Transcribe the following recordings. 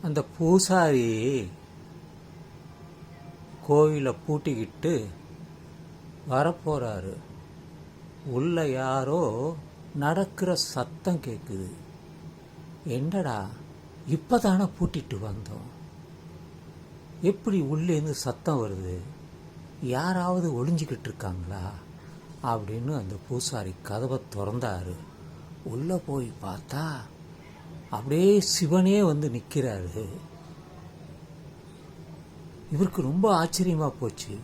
அந்த பூசாரி கோவிலை பூட்டிக்கிட்டு வரப்போகிறாரு. உள்ள யாரோ நடக்கிற சத்தம் கேட்குது. என்னடா இப்போ தானே பூட்டிட்டு வந்தோம், எப்படி உள்ளேருந்து சத்தம் வருது, யாராவது ஒளிஞ்சிக்கிட்டு இருக்காங்களா அப்படின்னு அந்த பூசாரி கதவை திறந்தாரு. உள்ளே போய் பார்த்தா அப்படியே சிவனே வந்து நிற்கிறாரு. இவருக்கு ரொம்ப ஆச்சரியமாக போச்சு.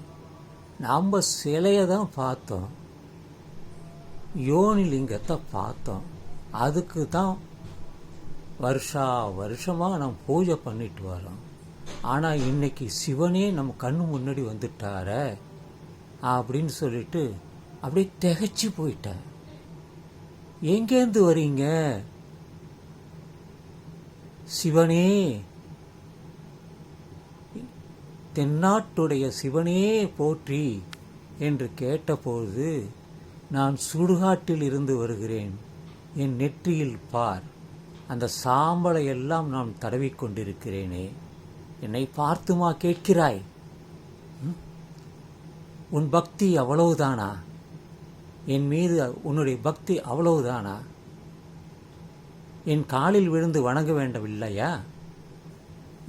நாம் சிலையை தான் பார்த்தோம், யோனிலிங்கத்தை பார்த்தோம், அதுக்கு தான் வருஷமாக நாம் பூஜை பண்ணிட்டு வரோம். ஆனால் இன்னைக்கு சிவனே நம்ம கண்ணு முன்னாடி வந்துட்டார அப்படின்னு சொல்லிட்டு அப்படியே திகைச்சு போயிட்டேன். எங்கேருந்து வரீங்க சிவனே, தென்னாட்டுடைய சிவனே போற்றி என்று கேட்டபோது, நான் சுடுகாட்டில் இருந்து வருகிறேன், என் நெற்றியில் பார், அந்த சாம்பலை எல்லாம் நான் தடவிக்கொண்டிருக்கிறேனே, என்னை பார்த்துமா கேட்கிறாய்? உன் பக்தி அவ்வளவுதானா? என் மீது உன்னுடைய பக்தி அவ்வளவுதானா? என் காலில் விழுந்து வணங்க வேண்டவில்லையா?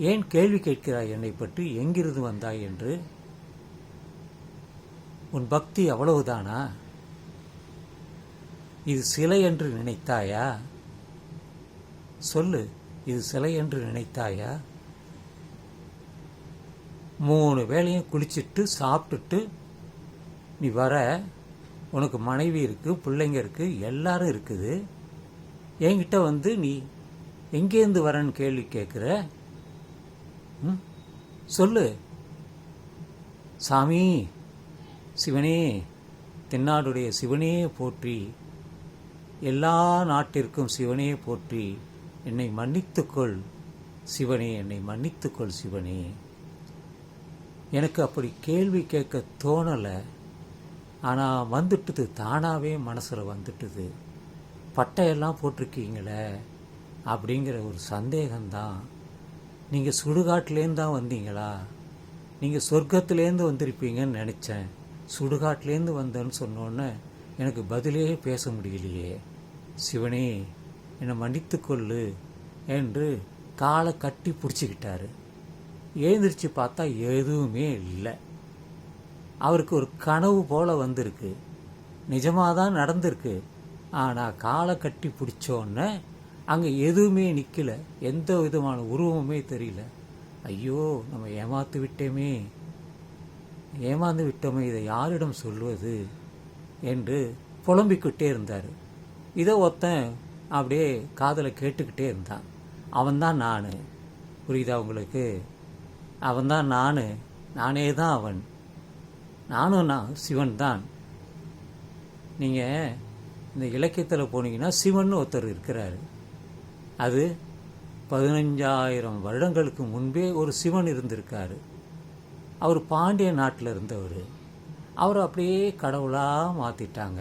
ஏன் கேள்வி கேட்கிறாய் என்னை பற்றி, எங்கிருந்து வந்தாய் என்று? உன் பக்தி அவ்வளவுதானா? இது சிலை என்று நினைத்தாயா? சொல்லு, இது சிலை என்று நினைத்தாயா? 3 வேளையும் குளிச்சுட்டு சாப்பிட்டுட்டு நீ வர, உனக்கு மனைவி இருக்கு, பிள்ளைங்க இருக்கு, எல்லாரும் இருக்குது. என்கிட்ட வந்து நீ எங்கேருந்து வரன்னு கேள்வி கேட்குற? சொல்லு. சாமி, சிவனே, தென்னாடுடைய சிவனே போற்றி, எல்லா நாட்டிற்கும் சிவனே போற்றி, என்னை மன்னித்துக்கொள் சிவனே, என்னை மன்னித்துக்கொள் சிவனே. எனக்கு அப்படி கேள்வி கேட்க தோணலை, ஆனால் வந்துட்டுது, தானாகவே மனசில் வந்துட்டுது. பட்டையெல்லாம் போட்டிருக்கீங்களே அப்படிங்கிற ஒரு சந்தேகம்தான். நீங்கள் சுடுகாட்டிலேருந்து தான் வந்தீங்களா? நீங்கள் சொர்க்கத்திலேருந்து வந்திருப்பீங்கன்னு நினச்சேன். சுடுகாட்டிலேருந்து வந்தேன்னு சொன்னோன்னே எனக்கு பதிலே பேச முடியலையே. சிவனே, என்னை மன்னித்துக்கொள்ளு என்று காலை கட்டி பிடிச்சிக்கிட்டாரு. எழுந்திரிச்சு பார்த்தா எதுவுமே இல்லை. அவருக்கு ஒரு கனவு போல வந்திருக்கு, நிஜமாக தான் நடந்திருக்கு. ஆனால் காலை கட்டி பிடிச்சோன்னே அங்கே எதுவுமே நிற்கல, எந்த விதமான உருவமுமே தெரியல. ஐயோ, நம்ம ஏமாந்து விட்டோமே, இதை யாரிடம் சொல்வது என்று புலம்பிக்கிட்டே இருந்தார். இதை ஒருத்தன் அப்படியே காதில் கேட்டுக்கிட்டே இருந்தான். அவன்தான் நான். புரியுதா உங்களுக்கு? அவன்தான் நான், நானே தான் அவன், நானும் நான் சிவன் தான். நீங்கள் இந்த இலக்கியத்தில் போனீங்கன்னா சிவன் ஒருத்தர் இருக்கிறாரு. அது 15,000 வருடங்களுக்கு முன்பே ஒரு சிவன் இருந்திருக்காரு. அவர் பாண்டிய நாட்டில் இருந்தவர். அவர் அப்படியே கடவுளாக மாற்றிட்டாங்க.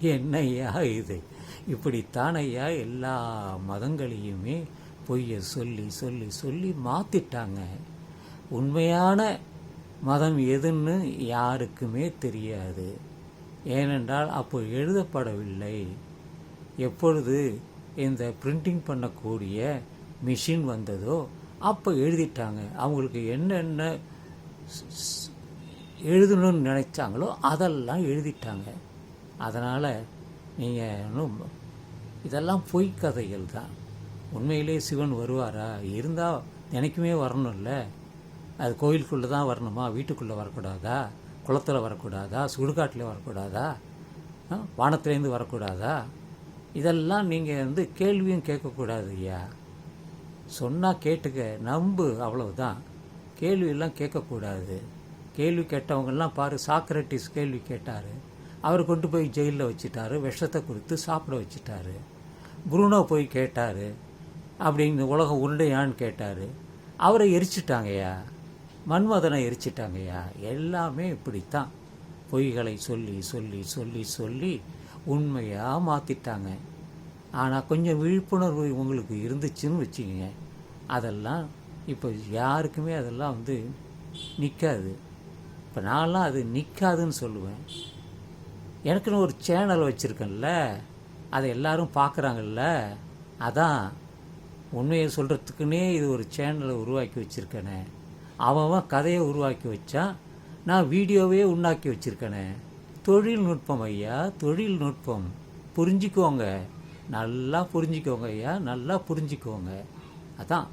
என்னையா இது? இப்படித்தான் ஐயா எல்லா மதங்களையுமே பொய்யை சொல்லி சொல்லி சொல்லி மாற்றிட்டாங்க. உண்மையான மதம் எதுன்னு யாருக்குமே தெரியாது. ஏனென்றால் அப்போ எழுதப்படவில்லை. எப்பொழுது இந்த பிரிண்டிங் பண்ணக்கூடிய மிஷின் வந்ததோ அப்போ எழுதிட்டாங்க. அவங்களுக்கு என்னென்ன எழுதணும்னு நினைச்சாங்களோ அதெல்லாம் எழுதிட்டாங்க. அதனால் நீங்கள் இதெல்லாம் பொய்க்கதைகள் தான். உண்மையிலே சிவன் வருவாரா? இருந்தால் எனக்குமே வரணும்ல. அது கோயிலுக்குள்ளே தான் வரணுமா? வீட்டுக்குள்ளே வரக்கூடாதா? குளத்தில் வரக்கூடாதா? சுடுகாட்டில் வரக்கூடாதா? வானத்திலேருந்து வரக்கூடாதா? இதெல்லாம் நீங்கள் கேள்வியும் கேட்கக்கூடாது ஐயா. சொன்னால் கேட்டுக்க, நம்பு, அவ்வளவுதான். கேள்வியெல்லாம் கேட்கக்கூடாது. கேள்வி கேட்டவங்கெல்லாம் பாரு, சாக்ரட்டிஸ் கேள்வி கேட்டார், அவர் கொண்டு போய் ஜெயிலில் வச்சுட்டாரு, விஷத்தை கொடுத்து சாப்பிட வச்சுட்டாரு. புருனோ போய் கேட்டார், அப்படின்னு உலகம் உருண்டையான்னு கேட்டார், அவரை எரிச்சிட்டாங்கய்யா, மன்மதனை எரிச்சிட்டாங்கய்யா. எல்லாமே இப்படித்தான், பொய்களை சொல்லி சொல்லி சொல்லி சொல்லி உண்மையாக மாற்றிட்டாங்க. ஆனால் கொஞ்சம் விழிப்புணர்வு உங்களுக்கு இருந்துச்சுன்னு வச்சுக்கோங்க, அதெல்லாம் இப்போ யாருக்குமே அதெல்லாம் வந்து நிற்காது. இப்போ நான்லாம் அது நிற்காதுன்னு சொல்லுவேன். எனக்குன்னு ஒரு சேனல் வச்சுருக்கேன்ல, அதை எல்லாரும் பார்க்குறாங்கல்ல, அதான் உண்மையை சொல்கிறதுக்குன்னே இது ஒரு சேனலை உருவாக்கி வச்சுருக்கேனே. அவன் கதையை உருவாக்கி வச்சான், நான் வீடியோவே உண்டாக்கி வச்சுருக்கேனே. தொழில்நுட்பம் ஐயா, தொழில்நுட்பம். புரிஞ்சுக்கோங்க, நல்லா புரிஞ்சுக்கோங்க ஐயா, நல்லா புரிஞ்சுக்கோங்க. அதான்